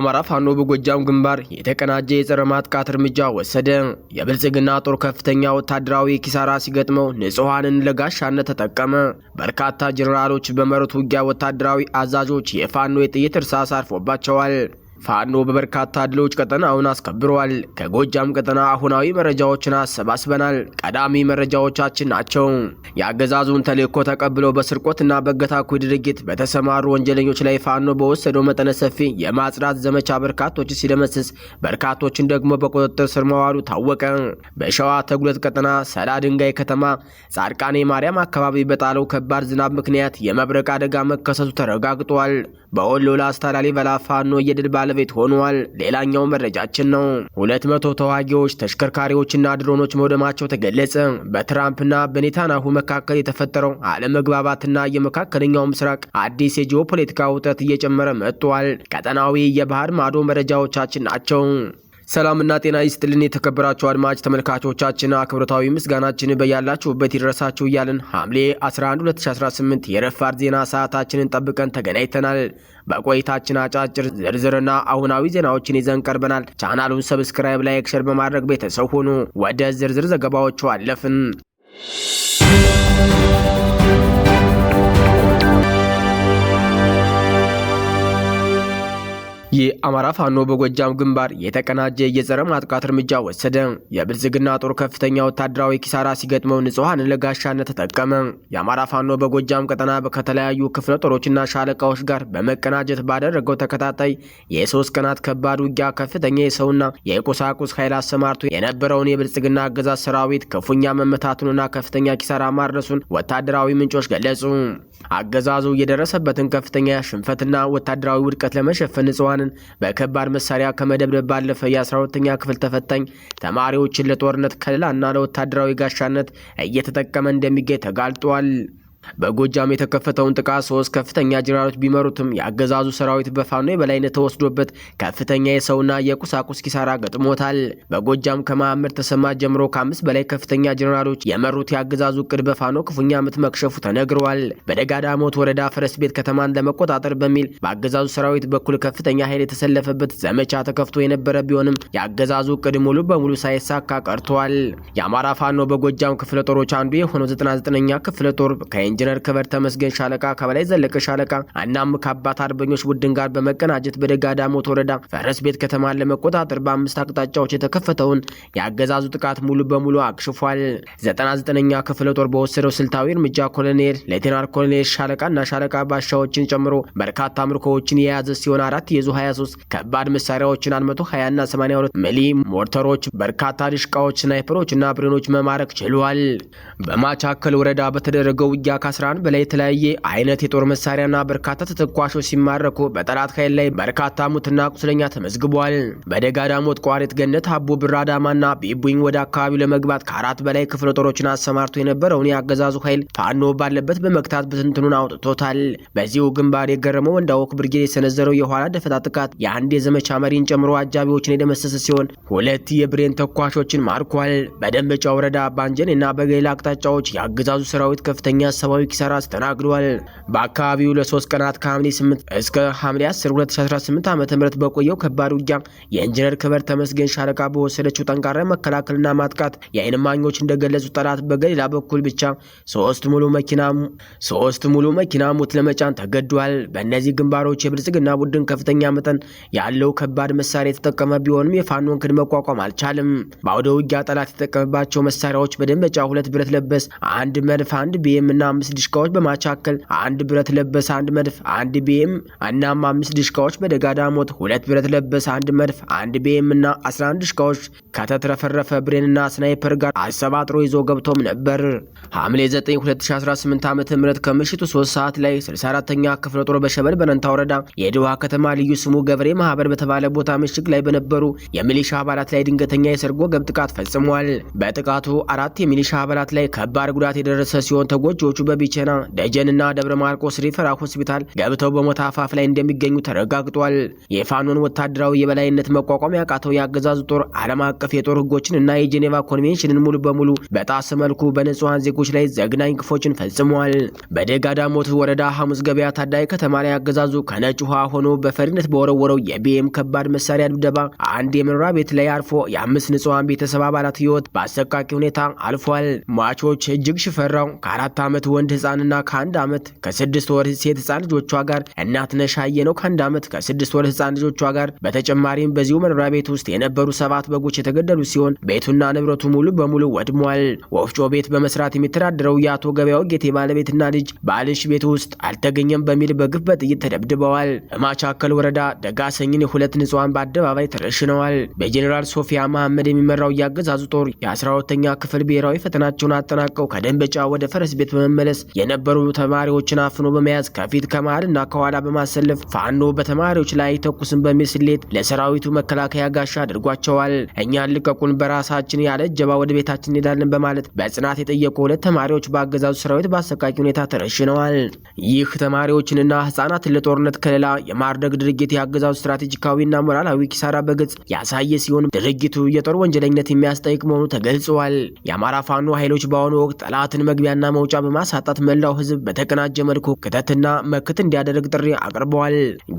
የአማራ ፋኖ በጎጃም ግንባር የተቀናጀ የጸረ ማጥቃት እርምጃ ወሰደ። የብልጽግና ጦር ከፍተኛ ወታደራዊ ኪሳራ ሲገጥመው ንጹሃንን ለጋሻነት ተጠቀመ። በርካታ ጀነራሎች በመሩት ውጊያ ወታደራዊ አዛዦች የፋኖ የጥይት እርሳስ አርፎባቸዋል። ፋኖ በበርካታ ድሎች ቀጠናውን አስከብሯል። ከጎጃም ቀጠና አሁናዊ መረጃዎችን አሰባስበናል። ቀዳሚ መረጃዎቻችን ናቸው። የአገዛዙን ተልዕኮ ተቀብለው በስርቆትና በእገታ ድርጊት በተሰማሩ ወንጀለኞች ላይ ፋኖ በወሰደው መጠነ ሰፊ የማጽዳት ዘመቻ በርካቶች ሲደመስስ፣ በርካቶችን ደግሞ በቁጥጥር ስር መዋሉ ታወቀ። በሸዋ ተጉለት ቀጠና ሰላ ድንጋይ ከተማ ጻድቃኔ ማርያም አካባቢ በጣለው ከባድ ዝናብ ምክንያት የመብረቅ አደጋ መከሰቱ ተረጋግጧል። በወሎ ላስታ ላሊበላ ፋኖ የድል ባለቤት ሆኗል። ሌላኛው መረጃችን ነው። 200 ተዋጊዎች ተሽከርካሪዎችና ድሮኖች መውደማቸው ተገለጸ። በትራምፕና በኔታንያሁ መካከል የተፈጠረው አለመግባባትና የመካከለኛው ምስራቅ አዲስ የጂኦፖለቲካ ውጥረት እየጨመረ መጥቷል። ቀጠናዊ የባህር ማዶ መረጃዎቻችን ናቸው። ሰላምና ጤና ይስጥልን የተከበራችሁ አድማጭ ተመልካቾቻችን፣ አክብሮታዊ ምስጋናችን በያላችሁበት ይድረሳችሁ እያልን ሐምሌ 11 2018 የረፋድ ዜና ሰዓታችንን ጠብቀን ተገናኝተናል። በቆይታችን አጫጭር ዝርዝርና አሁናዊ ዜናዎችን ይዘን ቀርበናል። ቻናሉን ሰብስክራይብ፣ ላይክ፣ ሼር በማድረግ ቤተሰብ ሁኑ። ወደ ዝርዝር ዘገባዎቹ አለፍን። የአማራ ፋኖ በጎጃም ግንባር የተቀናጀ የጸረ ማጥቃት እርምጃ ወሰደ። የብልጽግና ጦር ከፍተኛ ወታደራዊ ኪሳራ ሲገጥመው ንጹሃንን ለጋሻነት ተጠቀመ። የአማራ ፋኖ በጎጃም ቀጠና ከተለያዩ ክፍለ ጦሮችና ሻለቃዎች ጋር በመቀናጀት ባደረገው ተከታታይ የ3 ቀናት ከባድ ውጊያ ከፍተኛ የሰውና የቁሳቁስ ኃይል አሰማርቶ የነበረውን የብልጽግና አገዛዝ ሰራዊት ክፉኛ መመታቱንና ከፍተኛ ኪሳራ ማድረሱን ወታደራዊ ምንጮች ገለጹ። አገዛዙ የደረሰበትን ከፍተኛ ሽንፈትና ወታደራዊ ውድቀት ለመሸፈን ንጹሃንን በከባድ መሳሪያ ከመደብደብ ባለፈ የ12ኛ ክፍል ተፈታኝ ተማሪዎችን ለጦርነት ከለላና ለወታደራዊ ጋሻነት እየተጠቀመ እንደሚገኝ ተጋልጧል። በጎጃም የተከፈተውን ጥቃት 3 ከፍተኛ ጀነራሎች ቢመሩትም የአገዛዙ ሰራዊት በፋኖ የበላይነት ተወስዶበት ከፍተኛ የሰውና የቁሳቁስ ኪሳራ ገጥሞታል። በጎጃም ከመሐመድ ተሰማ ጀምሮ ከ5 በላይ ከፍተኛ ጀነራሎች የመሩት የአገዛዙ እቅድ በፋኖ ክፉኛ ምት መክሸፉ ተነግሯል። በደጋዳሞት ወረዳ ፈረስ ቤት ከተማን ለመቆጣጠር በሚል በአገዛዙ ሰራዊት በኩል ከፍተኛ ኃይል የተሰለፈበት ዘመቻ ተከፍቶ የነበረ ቢሆንም የአገዛዙ እቅድ ሙሉ በሙሉ ሳይሳካ ቀርቷል። የአማራ ፋኖ በጎጃም ክፍለ ጦሮች አንዱ የሆነው 99ኛ ክፍለ ጦር ኢንጂነር ክበር ተመስገን ሻለቃ ከበላይ ዘለቀ ሻለቃ እናም ከአባት አርበኞች ቡድን ጋር በመቀናጀት በደጋዳሞት ወረዳ ፈረስ ቤት ከተማን ለመቆጣጠር በ5 አቅጣጫዎች የተከፈተውን የአገዛዙ ጥቃት ሙሉ በሙሉ አክሽፏል። 99ኛ ክፍለ ጦር በወሰደው ስልታዊ እርምጃ ኮሎኔል፣ ሌተናል ኮሎኔል ሻለቃና ሻለቃ ባሻዎችን ጨምሮ በርካታ ምርኮዎችን የያዘ ሲሆን 4 የዙ 23 ከባድ መሳሪያዎችን 120 እና 82 ሚሊ ሞርተሮች፣ በርካታ ድሽቃዎች፣ ስናይፐሮችና ብሬኖች መማረክ ችሏል። በማቻከል ወረዳ በተደረገው ውጊያ ከ11 በላይ የተለያየ አይነት የጦር መሳሪያና በርካታ ተተኳሾች ሲማረኩ በጠላት ኃይል ላይ በርካታ ሙትና ቁስለኛ ተመዝግቧል። በደጋዳሞት ቋሪት ገነት፣ አቦ ብር፣ አዳማና ቢቡኝ ወደ አካባቢው ለመግባት ከ4 በላይ ክፍለ ጦሮችን አሰማርቶ የነበረውን የአገዛዙ ኃይል ፋኖ ባለበት በመክታት ብትንትኑን አውጥቶታል። በዚሁ ግንባር የገረመው ወንዳወቅ ብርጌድ የሰነዘረው የኋላ ደፈጣ ጥቃት የአንድ የዘመቻ መሪን ጨምሮ አጃቢዎችን የደመሰሰ ሲሆን 2 የብሬን ተኳሾችን ማርኳል። በደንበጫ ወረዳ ባንጀኔና በገሌላ አቅጣጫዎች የአገዛዙ ሰራዊት ከፍተኛ ሰብአዊ ኪሳራ አስተናግዷል። በአካባቢው ለ3 ቀናት ከሐምሌ 8 እስከ ሐምሌ 10 2018 ዓ.ም በቆየው ከባድ ውጊያ የኢንጂነር ክበር ተመስገን ሻለቃ በወሰደችው ጠንካራ መከላከልና ማጥቃት የዓይን እማኞች እንደገለጹ ጠላት በገሌላ በኩል ብቻ 3 ሙሉ መኪና ሙት ለመጫን ተገዷል። በእነዚህ ግንባሮች የብልጽግና ቡድን ከፍተኛ መጠን ያለው ከባድ መሳሪያ የተጠቀመ ቢሆንም የፋኖን ክንድ መቋቋም አልቻለም። በአውደ ውጊያ ጠላት የተጠቀመባቸው መሳሪያዎች በደንበጫ 2 ብረት ለበስ 1 መድፍ 1 ቢኤም እና 5 ዲሽቃዎች በማቻከል 1 ብረት ለበስ 1 መድፍ 1 ቢኤም እና 5 ዲሽቃዎች በደጋዳሞት 2 ብረት ለበስ 1 መድፍ 1 ቢኤም እና 11 ዲሽቃዎች ከተትረፈረፈ ብሬንና ስናይፐር ጋር አሰባጥሮ ይዞ ገብቶም ነበር። ሐምሌ 9 2018 ዓ.ም ከምሽቱ 3 ሰዓት ላይ 64ኛ ክፍለ ጦር በሸበል በረንታ ወረዳ የድዋ ከተማ ልዩ ስሙ ገብሬ ማህበር በተባለ ቦታ ምሽግ ላይ በነበሩ የሚሊሻ አባላት ላይ ድንገተኛ የሰርጎ ገብ ጥቃት ፈጽሟል። በጥቃቱ 4 የሚሊሻ አባላት ላይ ከባድ ጉዳት የደረሰ ሲሆን ተጎጂዎቹ በቢቸና ደጀንና ደብረ ማርቆስ ሪፈራ ሆስፒታል ገብተው በሞት አፋፍ ላይ እንደሚገኙ ተረጋግጧል። የፋኖን ወታደራዊ የበላይነት መቋቋም ያቃተው የአገዛዙ ጦር ዓለም አቀፍ የጦር ህጎችን እና የጄኔቫ ኮንቬንሽንን ሙሉ በሙሉ በጣሰ መልኩ በንጹሃን ዜጎች ላይ ዘግናኝ ግፎችን ፈጽሟል። በደጋ ዳሞት ወረዳ ሐሙስ ገበያ ታዳይ ከተማ ላይ አገዛዙ ከነጭ ውሃ ሆኖ በፈሪነት በወረወረው የቢኤም ከባድ መሳሪያ ድብደባ አንድ የመኖሪያ ቤት ላይ አርፎ የአምስት ንጹሃን ቤተሰብ አባላት ህይወት በአሰቃቂ ሁኔታ አልፏል። ሟቾች እጅግ ሽፈራው ከ4 ዓመት ወንድ ህፃንና ከ1 ዓመት ከ6 ወር ሴት ህፃን ልጆቿ ጋር፣ እናትነሽ አየነው ከ1 ዓመት ከ6 ወር ህፃን ልጆቿ ጋር። በተጨማሪም በዚሁ መኖሪያ ቤት ውስጥ የነበሩ 7 በጎች የተገደሉ ሲሆን ቤቱና ንብረቱ ሙሉ በሙሉ ወድሟል። ወፍጮ ቤት በመስራት የሚተዳደረው የአቶ ገበያው ጌቴ ባለቤትና ልጅ ባልሽ ቤት ውስጥ አልተገኘም በሚል በግፍ በጥይት ተደብድበዋል። በማቻከል ወረዳ ደጋሰኝን የሁለት ንጹሃን በአደባባይ ተረሽነዋል። በጄኔራል ሶፊያ መሐመድ የሚመራው የአገዛዙ ጦር የ12ኛ ክፍል ብሔራዊ ፈተናቸውን አጠናቀው ከደንበጫ ወደ ፈረስ ቤት በመመለስ የነበሩ ተማሪዎችን አፍኖ በመያዝ ከፊት ከመሃልና ከኋላ በማሰለፍ ፋኖ በተማሪዎች ላይ ተኩስን በሚል ስሌት ለሰራዊቱ መከላከያ ጋሻ አድርጓቸዋል። እኛን ልቀቁን፣ በራሳችን ያለ እጀባ ወደ ቤታችን እንሄዳለን በማለት በጽናት የጠየቁ 2 ተማሪዎች በአገዛዙ ሰራዊት በአሰቃቂ ሁኔታ ተረሽነዋል። ይህ ተማሪዎችንና ህጻናትን ለጦርነት ከለላ የማድረግ ድርጊት የአገዛዙ ስትራቴጂካዊና ሞራላዊ ኪሳራ በግልጽ ያሳየ ሲሆን ድርጊቱ የጦር ወንጀለኝነት የሚያስጠይቅ መሆኑ ተገልጿል። የአማራ ፋኖ ኃይሎች በአሁኑ ወቅት ጠላትን መግቢያና መውጫ በማሳጣት መላው ህዝብ በተቀናጀ መልኩ ክትትልና መክት እንዲያደርግ ጥሪ አቅርበዋል።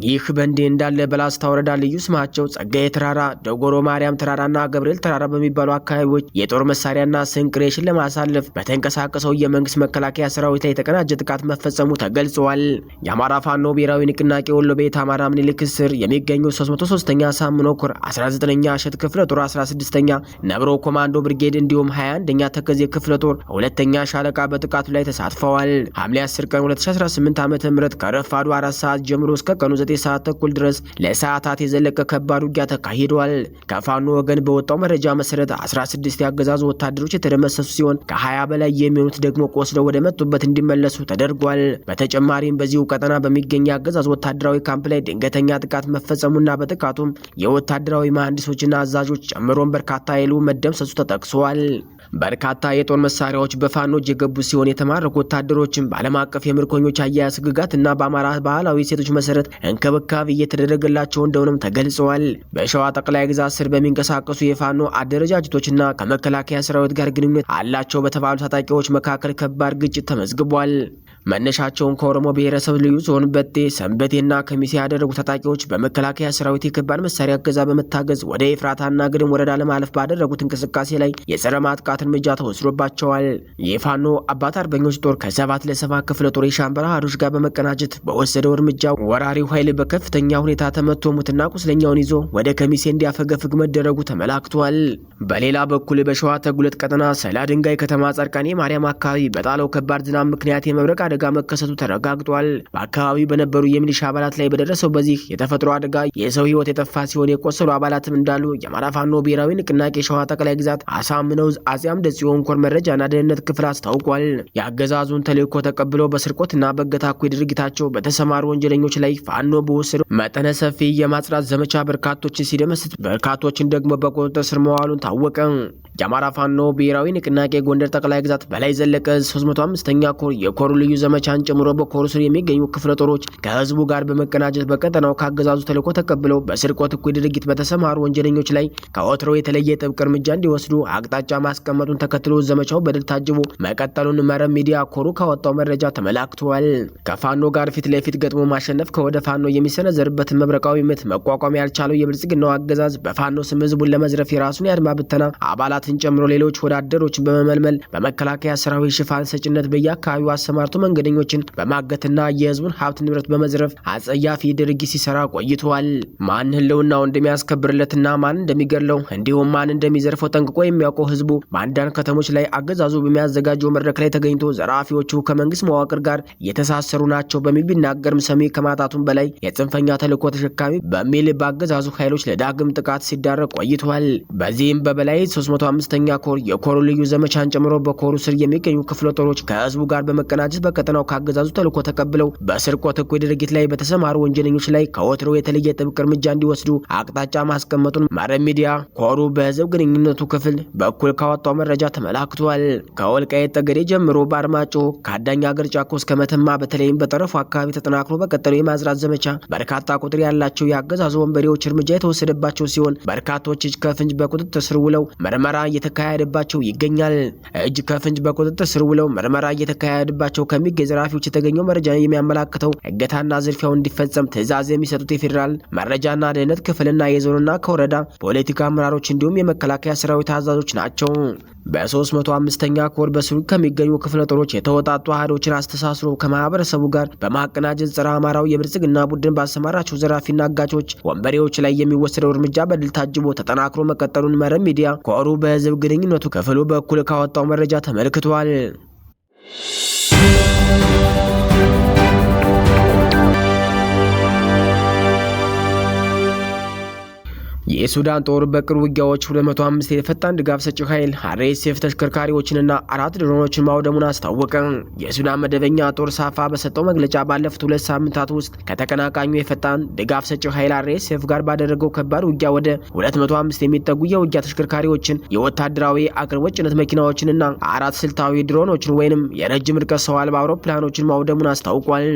ይህ በእንዲህ እንዳለ በላስታ ወረዳ ልዩ ስማቸው ጸጋዬ ተራራ፣ ደጎሮ ማርያም ተራራና ገብርኤል ተራራ በሚባሉ አካባቢዎች የጦር መሳሪያና ስንቅሬሽን ለማሳለፍ በተንቀሳቀሰው የመንግስት መከላከያ ሰራዊት ላይ የተቀናጀ ጥቃት መፈጸሙ ተገልጿል። የአማራ ፋኖ ብሔራዊ ንቅናቄ ወሎ ቤት አማራ ምኒልክ ስር የሚገኙ 303ኛ ሳምኖ ኮር 19ኛ እሸት ክፍለ ጦር 16ኛ ነብሮ ኮማንዶ ብርጌድ እንዲሁም 21ኛ ተከዜ ክፍለ ጦር 2ኛ ሻለቃ በጥቃቱ ላይ ተሳትፈዋል። ሐምሌ 10 ቀን 2018 ዓ.ም ከረፋዱ 4 ሰዓት ጀምሮ እስከ ቀኑ 9 ሰዓት ተኩል ድረስ ለሰዓታት የዘለቀ ከባድ ውጊያ ተካሂዷል። ከፋኖ ወገን በወጣው መረጃ መሰረት 16 ያገዛዙ ወታደሮች የተደመሰሱ ሲሆን ከ20 በላይ የሚሆኑት ደግሞ ቆስለው ወደ መጡበት እንዲመለሱ ተደርጓል። በተጨማሪም በዚሁ ቀጠና በሚገኝ ያገዛዙ ወታደራዊ ካምፕ ላይ ድንገተኛ ጥቃት መፈጸሙና በጥቃቱም የወታደራዊ መሐንዲሶችና አዛዦች ጨምሮን በርካታ ኃይሉ መደምሰሱ ተጠቅሷል። በርካታ የጦር መሳሪያዎች በፋኖ እጅ የገቡ ሲሆን የተማረኩ ወታደሮችን በዓለም አቀፍ የምርኮኞች አያያዝ ሕግጋትና በአማራ ባህላዊ ሴቶች መሰረት እንክብካቤ እየተደረገላቸው እንደሆነም ተገልጸዋል። በሸዋ ጠቅላይ ግዛት ስር በሚንቀሳቀሱ የፋኖ አደረጃጀቶችና ከመከላከያ ሰራዊት ጋር ግንኙነት አላቸው በተባሉ ታጣቂዎች መካከል ከባድ ግጭት ተመዝግቧል። መነሻቸውን ከኦሮሞ ብሔረሰብ ልዩ ዞን በቴ ሰንበቴና ከሚሴ ያደረጉ ታጣቂዎች በመከላከያ ሰራዊት የከባድ መሳሪያ እገዛ በመታገዝ ወደ ኤፍራታና ግድም ወረዳ ለማለፍ ባደረጉት እንቅስቃሴ ላይ የጸረ ማጥቃት እርምጃ ተወስዶባቸዋል። የፋኖ አባት አርበኞች ጦር ከ7 ለ7 ክፍለ ጦር የሻምበራ አህዶች ጋር በመቀናጀት በወሰደው እርምጃ ወራሪው ኃይል በከፍተኛ ሁኔታ ተመቶ ሙትና ቁስለኛውን ይዞ ወደ ከሚሴ እንዲያፈገፍግ መደረጉ ተመላክቷል። በሌላ በኩል በሸዋ ተጉለት ቀጠና ሰላ ድንጋይ ከተማ ጻድቃኔ ማርያም አካባቢ በጣለው ከባድ ዝናብ ምክንያት የመብረቅ አደጋ መከሰቱ ተረጋግጧል። በአካባቢው በነበሩ የሚሊሻ አባላት ላይ በደረሰው በዚህ የተፈጥሮ አደጋ የሰው ሕይወት የጠፋ ሲሆን የቆሰሉ አባላትም እንዳሉ የአማራ ፋኖ ብሔራዊ ንቅናቄ ሸዋ ጠቅላይ ግዛት አሳምነው አፄ አምደ ጽዮን ኮር መረጃና ደህንነት ክፍል አስታውቋል። የአገዛዙን ተልዕኮ ተቀብለው በስርቆትና በእገታ እኩይ ድርጊታቸው በተሰማሩ ወንጀለኞች ላይ ፋኖ በወሰደው መጠነ ሰፊ የማጽዳት ዘመቻ በርካቶችን ሲደመስስ በርካቶችን ደግሞ በቁጥጥር ስር መዋሉን ታወቀ። የአማራ ፋኖ ብሔራዊ ንቅናቄ ጎንደር ጠቅላይ ግዛት በላይ ዘለቀ 305ኛ ኮር የኮሩ ልዩ ዘመቻን ጨምሮ በኮሩ ስር የሚገኙ ክፍለ ጦሮች ከህዝቡ ጋር በመቀናጀት በቀጠናው ካገዛዙ ተልዕኮ ተቀብለው በስርቆት እኩይ ድርጊት በተሰማሩ ወንጀለኞች ላይ ከወትሮው የተለየ ጥብቅ እርምጃ እንዲወስዱ አቅጣጫ ማስቀመጡን ተከትሎ ዘመቻው በድል ታጅቦ መቀጠሉን መረብ ሚዲያ ኮሩ ካወጣው መረጃ ተመላክቷል። ከፋኖ ጋር ፊት ለፊት ገጥሞ ማሸነፍ ከወደ ፋኖ የሚሰነዘርበትን መብረቃዊ ምት መቋቋም ያልቻለው የብልጽግናው አገዛዝ በፋኖ ስም ህዝቡን ለመዝረፍ የራሱን የአድማ ብተና አባላትን ጨምሮ ሌሎች ወዳደሮችን በመመልመል በመከላከያ ሰራዊት ሽፋን ሰጭነት በየአካባቢው አሰማርቶ መንገደኞችን በማገትና የህዝቡን ሀብት ንብረት በመዝረፍ አጸያፊ ድርጊት ሲሰራ ቆይቷል። ማን ህልውናው እንደሚያስከብርለትና ማን እንደሚገድለው እንዲሁም ማን እንደሚዘርፈው ጠንቅቆ የሚያውቀው ህዝቡ በአንዳንድ ከተሞች ላይ አገዛዙ በሚያዘጋጀው መድረክ ላይ ተገኝቶ ዘራፊዎቹ ከመንግስት መዋቅር ጋር የተሳሰሩ ናቸው በሚል ቢናገርም ሰሚ ከማጣቱም በላይ የጽንፈኛ ተልዕኮ ተሸካሚ በሚል በአገዛዙ ኃይሎች ለዳግም ጥቃት ሲዳረግ ቆይቷል። በዚህም በበላይ 305 305ኛ ኮር የኮሩ ልዩ ዘመቻን ጨምሮ በኮሩ ስር የሚገኙ ክፍለ ጦሮች ከህዝቡ ጋር በመቀናጀት በቀጠናው ካገዛዙ ተልዕኮ ተቀብለው በስርቆት እኩይ ድርጊት ላይ በተሰማሩ ወንጀለኞች ላይ ከወትሮው የተለየ ጥብቅ እርምጃ እንዲወስዱ አቅጣጫ ማስቀመጡን መረብ ሚዲያ ኮሩ በህዝብ ግንኙነቱ ክፍል በኩል ካወጣው መረጃ ተመላክቷል። ከወልቃይት ጠገዴ ጀምሮ በአርማጭሆ ከአዳኝ አገር ጫቆ እስከ መተማ በተለይም በጠረፉ አካባቢ ተጠናክሮ በቀጠለው የማዝራት ዘመቻ በርካታ ቁጥር ያላቸው የአገዛዙ ወንበዴዎች እርምጃ የተወሰደባቸው ሲሆን በርካቶች እጅ ከፍንጅ በቁጥጥር ስር ውለው ምርመራ እየተካሄደባቸው ይገኛል። እጅ ከፍንጅ በቁጥጥር ስር ውለው ምርመራ እየተካሄደባቸው ከሚገኝ ዘራፊዎች የተገኘው መረጃ የሚያመላክተው እገታና ዝርፊያው እንዲፈጸም ትዕዛዝ የሚሰጡት የፌዴራል መረጃና ደህንነት ክፍልና የዞንና ከወረዳ ፖለቲካ አመራሮች እንዲሁም የመከላከያ ሰራዊት አዛዦች ናቸው። በ305ኛ ኮር በስሩ ከሚገኙ ክፍለ ጦሮች የተወጣጡ አህዶችን አስተሳስሮ ከማህበረሰቡ ጋር በማቀናጀት ጸረ አማራው የብልጽግና ቡድን ባሰማራቸው ዘራፊና አጋቾች ወንበዴዎች ላይ የሚወሰደው እርምጃ በድል ታጅቦ ተጠናክሮ መቀጠሉን መረብ ሚዲያ ኮሩ በህዝብ ግንኙነቱ ክፍሉ በኩል ካወጣው መረጃ ተመልክቷል። የሱዳን ጦር በቅርብ ውጊያዎች 205 የፈጣን ድጋፍ ሰጪ ኃይል አርኤስኤፍ ተሽከርካሪዎችንና 4 ድሮኖችን ማውደሙን አስታወቀ። የሱዳን መደበኛ ጦር ሳፋ በሰጠው መግለጫ ባለፉት 2 ሳምንታት ውስጥ ከተቀናቃኙ የፈጣን ድጋፍ ሰጪ ኃይል አርኤስኤፍ ጋር ባደረገው ከባድ ውጊያ ወደ 205 የሚጠጉ የውጊያ ተሽከርካሪዎችን፣ የወታደራዊ አቅርቦት ጭነት መኪናዎችንና 4 ስልታዊ ድሮኖችን ወይንም የረጅም ርቀት ሰው አልባ አውሮፕላኖችን ማውደሙን አስታውቋል።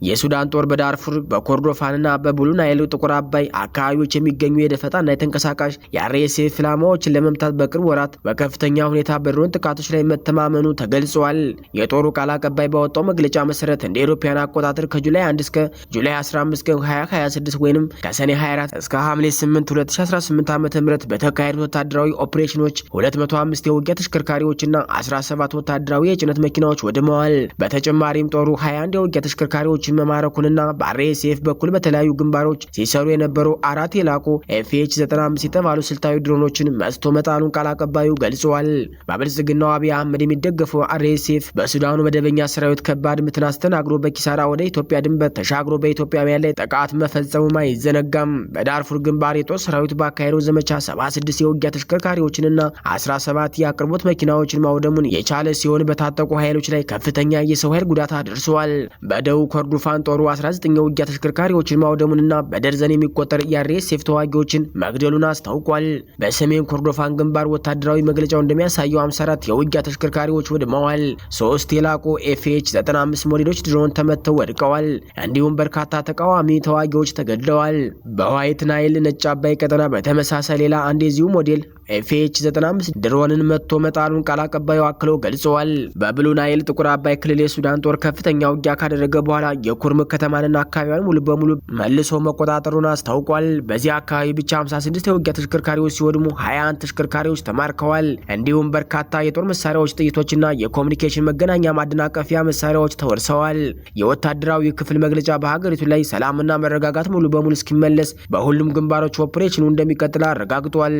የሱዳን ጦር በዳርፉር በኮርዶፋንና በብሉ ናይል ጥቁር አባይ አካባቢዎች የሚገኙ የደፈጣና የተንቀሳቃሽ የአርኤስኤፍ ኢላማዎችን ለመምታት በቅርብ ወራት በከፍተኛ ሁኔታ በድሮን ጥቃቶች ላይ መተማመኑ ተገልጿል። የጦሩ ቃል አቀባይ ባወጣው መግለጫ መሰረት እንደ አውሮፓውያን አቆጣጠር ከጁላይ 1 እስከ ጁላይ 15 ቀን 2026 ወይንም ከሰኔ 24 እስከ ሐምሌ 8 2018 ዓ.ም በተካሄዱ ወታደራዊ ኦፕሬሽኖች 205 የውጊያ ተሽከርካሪዎችና 17 ወታደራዊ የጭነት መኪናዎች ወድመዋል። በተጨማሪም ጦሩ 21 የውጊያ ተሽከርካሪዎች መማረኩንና በአርኤስኤፍ በኩል በተለያዩ ግንባሮች ሲሰሩ የነበሩ 4 የላቁ FH-95 የተባሉ ስልታዊ ድሮኖችን መጥቶ መጣሉን ቃል አቀባዩ ገልጸዋል። በብልጽግናው አብይ አህመድ የሚደገፈው አርኤስኤፍ በሱዳኑ መደበኛ ሰራዊት ከባድ ምትን አስተናግሮ በኪሳራ ወደ ኢትዮጵያ ድንበር ተሻግሮ በኢትዮጵያውያን ላይ ጥቃት መፈጸሙም አይዘነጋም። በዳርፉር ግንባር የጦር ሰራዊቱ ባካሄደው ዘመቻ 76 የውጊያ ተሽከርካሪዎችንና 17 የአቅርቦት መኪናዎችን ማውደሙን የቻለ ሲሆን በታጠቁ ኃይሎች ላይ ከፍተኛ የሰው ኃይል ጉዳት አድርሰዋል። በደቡብ ኮርዶፋን ጦሩ 19 የውጊያ ተሽከርካሪዎችን ማውደሙንና በደርዘን የሚቆጠር የአርኤስኤፍ ተዋጊዎችን መግደሉን አስታውቋል። በሰሜን ኮርዶፋን ግንባር ወታደራዊ መግለጫው እንደሚያሳየው 54 የውጊያ ተሽከርካሪዎች ወድመዋል። 3 የላቁ FH-95 ሞዴሎች ድሮን ተመተው ወድቀዋል። እንዲሁም በርካታ ተቃዋሚ ተዋጊዎች ተገድለዋል። በዋይት ናይል ነጭ አባይ ቀጠና በተመሳሳይ ሌላ አንድ የዚሁ ሞዴል FH-95 ድሮንን መጥቶ መጣሉን ቃል አቀባዩ አክለው ገልጸዋል። በብሉ ናይል ጥቁር አባይ ክልል የሱዳን ጦር ከፍተኛ ውጊያ ካደረገ በኋላ የኩርሙክ ከተማንና አካባቢውን ሙሉ በሙሉ መልሶ መቆጣጠሩን አስታውቋል። በዚህ አካባቢ ብቻ 56 የውጊያ ተሽከርካሪዎች ሲወድሙ 21 ተሽከርካሪዎች ተማርከዋል። እንዲሁም በርካታ የጦር መሳሪያዎች፣ ጥይቶችና የኮሙኒኬሽን መገናኛ ማደናቀፊያ መሳሪያዎች ተወርሰዋል። የወታደራዊ ክፍል መግለጫ በሀገሪቱ ላይ ሰላምና መረጋጋት ሙሉ በሙሉ እስኪመለስ በሁሉም ግንባሮች ኦፕሬሽኑ እንደሚቀጥል አረጋግጧል።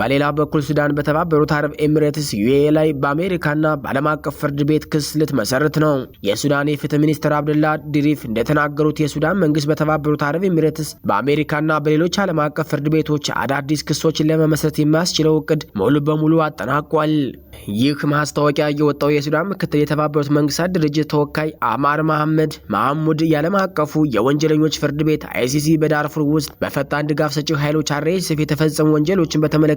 በሌላ በኩል ሱዳን በተባበሩት አረብ ኤሚሬትስ ዩኤኢ ላይ በአሜሪካና በዓለም አቀፍ ፍርድ ቤት ክስ ልትመሰርት ነው። የሱዳን የፍትህ ሚኒስትር አብደላ ዲሪፍ እንደተናገሩት የሱዳን መንግስት በተባበሩት አረብ ኤሚሬትስ በአሜሪካና በሌሎች ዓለም አቀፍ ፍርድ ቤቶች አዳዲስ ክሶችን ለመመስረት የሚያስችለው እቅድ ሙሉ በሙሉ አጠናቋል። ይህ ማስታወቂያ የወጣው የሱዳን ምክትል የተባበሩት መንግስታት ድርጅት ተወካይ አማር መሐመድ ማህሙድ የዓለም አቀፉ የወንጀለኞች ፍርድ ቤት ICC በዳርፉር ውስጥ በፈጣን ድጋፍ ሰጪ ኃይሎች RSF የተፈጸሙ ወንጀሎችን በተመለከተ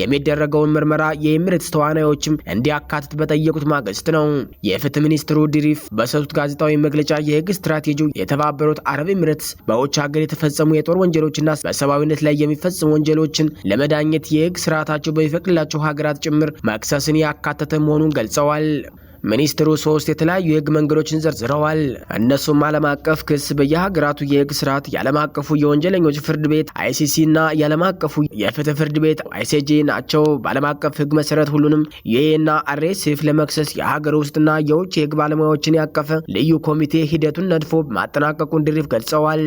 የሚደረገውን ምርመራ የኤሚሬትስ ተዋናዮችም እንዲያካትት በጠየቁት ማግስት ነው። የፍትህ ሚኒስትሩ ዲሪፍ በሰጡት ጋዜጣዊ መግለጫ የህግ ስትራቴጂው የተባበሩት አረብ ኤሚሬትስ በውጭ ሀገር የተፈጸሙ የጦር ወንጀሎችና በሰብአዊነት ላይ የሚፈጸሙ ወንጀሎችን ለመዳኘት የህግ ስርዓታቸው በሚፈቅድላቸው ሀገራት ጭምር መክሰስን ያካተተ መሆኑን ገልጸዋል። ሚኒስትሩ 3 የተለያዩ የህግ መንገዶችን ዘርዝረዋል። እነሱም ዓለም አቀፍ ክስ፣ በየሀገራቱ የህግ ስርዓት፣ የዓለም አቀፉ የወንጀለኞች ፍርድ ቤት ICC እና የዓለም አቀፉ የፍትህ ፍርድ ቤት ICJ ናቸው። በዓለም አቀፍ ህግ መሰረት ሁሉንም ዩኤኢ እና RSF ለመክሰስ የሀገር ውስጥና የውጭ የህግ ባለሙያዎችን ያቀፈ ልዩ ኮሚቴ ሂደቱን ነድፎ ማጠናቀቁን ድሪፍ ገልጸዋል።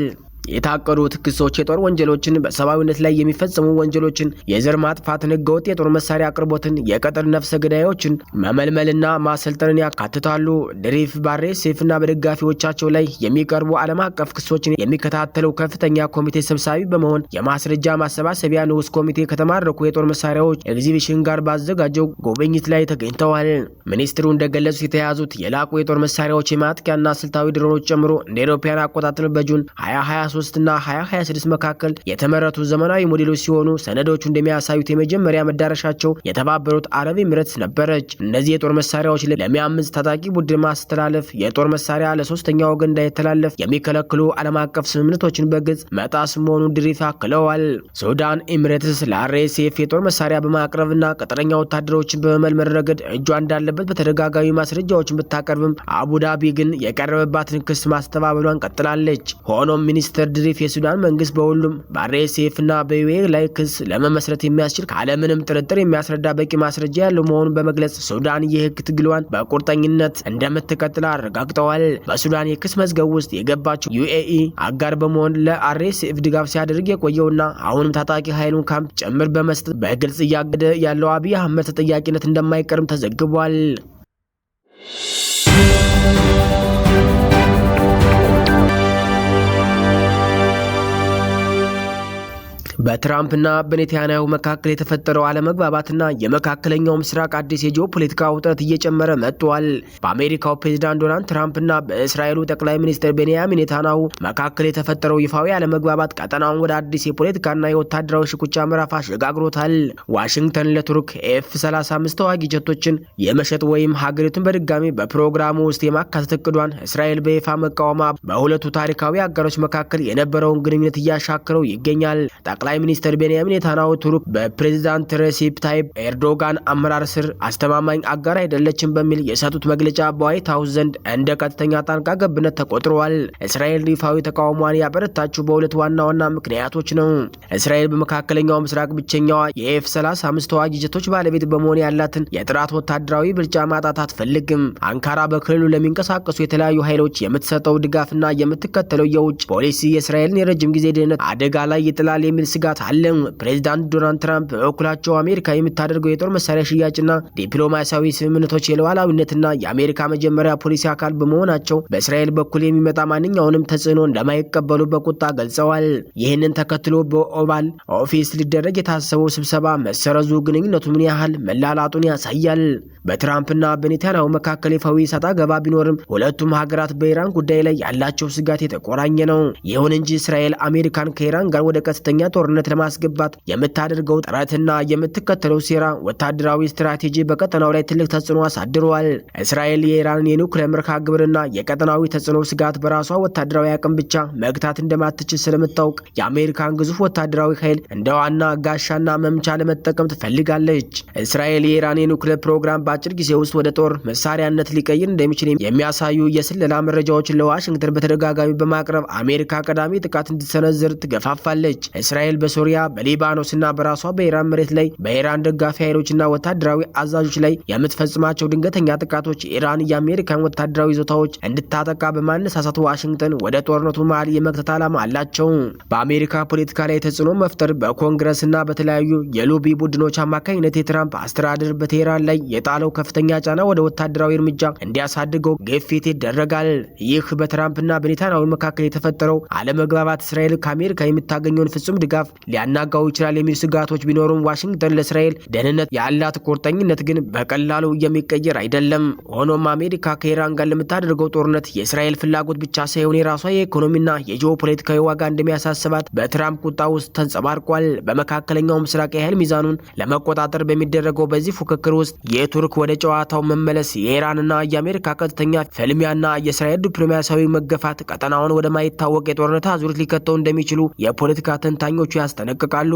የታቀዱት ክሶች የጦር ወንጀሎችን፣ በሰብአዊነት ላይ የሚፈጸሙ ወንጀሎችን፣ የዘር ማጥፋትን፣ ህገወጥ የጦር መሳሪያ አቅርቦትን፣ የቀጠር ነፍሰ ገዳዮችን መመልመልና ማሰልጠንን ያካትታሉ። ድሪፍ በአርኤስኤፍና በደጋፊዎቻቸው ላይ የሚቀርቡ ዓለም አቀፍ ክሶችን የሚከታተለው ከፍተኛ ኮሚቴ ሰብሳቢ በመሆን የማስረጃ ማሰባሰቢያ ንዑስ ኮሚቴ ከተማረኩ የጦር መሳሪያዎች ኤግዚቢሽን ጋር ባዘጋጀው ጉብኝት ላይ ተገኝተዋል። ሚኒስትሩ እንደገለጹት የተያዙት የላቁ የጦር መሳሪያዎች የማጥቂያና ስልታዊ ድሮኖች ጨምሮ እንደ አውሮፓውያን አቆጣጠር በጁን 2023 እና 2026 መካከል የተመረቱ ዘመናዊ ሞዴሎች ሲሆኑ ሰነዶቹ እንደሚያሳዩት የመጀመሪያ መዳረሻቸው የተባበሩት አረብ ኤሚሬትስ ነበረች። እነዚህ የጦር መሳሪያዎች ለሚያምጽ ታጣቂ ቡድን ማስተላለፍ፣ የጦር መሳሪያ ለሶስተኛ ወገን እንዳይተላለፍ የሚከለክሉ ዓለም አቀፍ ስምምነቶችን በግልጽ መጣስ መሆኑን ድሪፍ አክለዋል። ሱዳን ኤሚሬትስ ለአርኤስኤፍ የጦር መሳሪያ በማቅረብና ቅጥረኛ ወታደሮችን በመመልመል ረገድ እጇ እንዳለበት በተደጋጋሚ ማስረጃዎችን ብታቀርብም አቡዳቢ ግን የቀረበባትን ክስ ማስተባበሏን ቀጥላለች። ሆኖም ሚኒስትር ድሪፍ የሱዳን መንግስት በሁሉም በአርኤስኤፍ እና በዩኤ ላይ ክስ ለመመስረት የሚያስችል ካለምንም ጥርጥር የሚያስረዳ በቂ ማስረጃ ያለው መሆኑን በመግለጽ ሱዳን የህግ ትግሏን በቁርጠኝነት እንደምትቀጥል አረጋግጠዋል። በሱዳን የክስ መዝገብ ውስጥ የገባቸው ዩኤኢ አጋር በመሆን ለአርኤስኤፍ ድጋፍ ሲያደርግ የቆየውና አሁንም ታጣቂ ኃይሉን ካምፕ ጭምር በመስጠት በግልጽ እያገደ ያለው አብይ አህመድ ተጠያቂነት እንደማይቀርም ተዘግቧል። በትራምፕና በኔታንያሁ መካከል የተፈጠረው አለመግባባትና የመካከለኛው ምስራቅ አዲስ የጂኦፖለቲካ ውጥረት እየጨመረ መጥቷል። በአሜሪካው ፕሬዝዳንት ዶናልድ ትራምፕና በእስራኤሉ ጠቅላይ ሚኒስትር ቤንያሚን ኔታንያሁ መካከል የተፈጠረው ይፋዊ አለመግባባት ቀጠናውን ወደ አዲስ የፖለቲካና የወታደራዊ ሽኩቻ ምዕራፍ አሸጋግሮታል። ዋሽንግተን ለቱርክ ኤፍ-35 ተዋጊ ጀቶችን የመሸጥ ወይም ሀገሪቱን በድጋሚ በፕሮግራሙ ውስጥ የማካተት እቅዷን እስራኤል በይፋ መቃወሟ በሁለቱ ታሪካዊ አጋሮች መካከል የነበረውን ግንኙነት እያሻከረው ይገኛል። ጠቅላይ ሚኒስትር ቤንያሚን ኔታንያሁ ቱርክ በፕሬዝዳንት ሬሲፕ ታይፕ ኤርዶጋን አመራር ስር አስተማማኝ አጋር አይደለችም በሚል የሰጡት መግለጫ በዋይት ሀውስ ዘንድ እንደ ቀጥተኛ ጣልቃ ገብነት ተቆጥሯል። እስራኤል ይፋዊ ተቃውሟን ያበረታችው በሁለት ዋና ዋና ምክንያቶች ነው። እስራኤል በመካከለኛው ምስራቅ ብቸኛዋ የኤፍ-35 ተዋጊ ጀቶች ባለቤት በመሆን ያላትን የጥራት ወታደራዊ ብልጫ ማጣት አትፈልግም። አንካራ በክልሉ ለሚንቀሳቀሱ የተለያዩ ኃይሎች የምትሰጠው ድጋፍና የምትከተለው የውጭ ፖሊሲ የእስራኤልን የረጅም ጊዜ ደህንነት አደጋ ላይ ይጥላል የሚል ስጋት አለ። ፕሬዝዳንት ዶናልድ ትራምፕ በበኩላቸው አሜሪካ የምታደርገው የጦር መሳሪያ ሽያጭና ዲፕሎማሲያዊ ስምምነቶች የሉዓላዊነትና የአሜሪካ መጀመሪያ ፖሊሲ አካል በመሆናቸው በእስራኤል በኩል የሚመጣ ማንኛውንም ተጽዕኖ እንደማይቀበሉ በቁጣ ገልጸዋል። ይህንን ተከትሎ በኦቫል ኦፊስ ሊደረግ የታሰበው ስብሰባ መሰረዙ ግንኙነቱ ምን ያህል መላላጡን ያሳያል። በትራምፕና በኔታንያሁ መካከል ይፋዊ ሰጣ ገባ ቢኖርም ሁለቱም ሀገራት በኢራን ጉዳይ ላይ ያላቸው ስጋት የተቆራኘ ነው። ይሁን እንጂ እስራኤል አሜሪካን ከኢራን ጋር ወደ ቀጥተኛ ጦርነት ለማስገባት የምታደርገው ጥረትና የምትከተለው ሴራ ወታደራዊ ስትራቴጂ በቀጠናው ላይ ትልቅ ተጽዕኖ አሳድሯል። እስራኤል የኢራንን የኒውክሌር መርሃ ግብርና የቀጠናዊ ተጽዕኖ ስጋት በራሷ ወታደራዊ አቅም ብቻ መግታት እንደማትችል ስለምታውቅ የአሜሪካን ግዙፍ ወታደራዊ ኃይል እንደ ዋና ጋሻና መምቻ ለመጠቀም ትፈልጋለች። እስራኤል የኢራን የኒውክሌር ፕሮግራም በአጭር ጊዜ ውስጥ ወደ ጦር መሳሪያነት ሊቀይር እንደሚችል የሚያሳዩ የስለላ መረጃዎችን ለዋሽንግተን በተደጋጋሚ በማቅረብ አሜሪካ ቀዳሚ ጥቃት እንድትሰነዝር ትገፋፋለች። እስራኤል በሶሪያ በሊባኖስና በራሷ በኢራን መሬት ላይ በኢራን ደጋፊ ኃይሎችና ወታደራዊ አዛዦች ላይ የምትፈጽማቸው ድንገተኛ ጥቃቶች ኢራን የአሜሪካን ወታደራዊ ይዞታዎች እንድታጠቃ በማነሳሳት ዋሽንግተን ወደ ጦርነቱ መሃል የመክተት ዓላማ አላቸው። በአሜሪካ ፖለቲካ ላይ ተጽዕኖ መፍጠር በኮንግረስና በተለያዩ የሎቢ ቡድኖች አማካኝነት የትራምፕ አስተዳደር በቴህራን ላይ የጣለው ከፍተኛ ጫና ወደ ወታደራዊ እርምጃ እንዲያሳድገው ግፊት ይደረጋል። ይህ በትራምፕና በኔታንያሁ መካከል የተፈጠረው አለመግባባት እስራኤል ከአሜሪካ የምታገኘውን ፍጹም ድጋፍ ሊያናጋው ይችላል የሚል ስጋቶች ቢኖሩም ዋሽንግተን ለእስራኤል ደህንነት ያላት ቁርጠኝነት ግን በቀላሉ የሚቀየር አይደለም። ሆኖም አሜሪካ ከኢራን ጋር ለምታደርገው ጦርነት የእስራኤል ፍላጎት ብቻ ሳይሆን የራሷ የኢኮኖሚና የጂኦፖለቲካዊ ዋጋ እንደሚያሳስባት በትራምፕ ቁጣ ውስጥ ተንጸባርቋል። በመካከለኛው ምስራቅ የኃይል ሚዛኑን ለመቆጣጠር በሚደረገው በዚህ ፉክክር ውስጥ የቱርክ ወደ ጨዋታው መመለስ የኢራንና የአሜሪካ ቀጥተኛ ፍልሚያና የእስራኤል ዲፕሎማሲያዊ መገፋት ቀጠናውን ወደማይታወቅ የጦርነት አዙሪት ሊከተው እንደሚችሉ የፖለቲካ ተንታኞቹ ያስጠነቅቃሉ።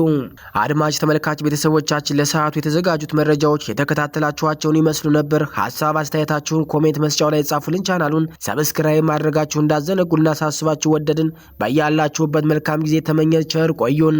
አድማጭ ተመልካች ቤተሰቦቻችን ለሰዓቱ የተዘጋጁት መረጃዎች የተከታተላችኋቸውን ይመስሉ ነበር። ሀሳብ አስተያየታችሁን ኮሜንት መስጫው ላይ ጻፉልን። ቻናሉን ሰብስክራይብ ማድረጋችሁ እንዳዘነጉ ልናሳስባችሁ ወደድን። በያላችሁበት መልካም ጊዜ ተመኘን። ቸር ቆዩን።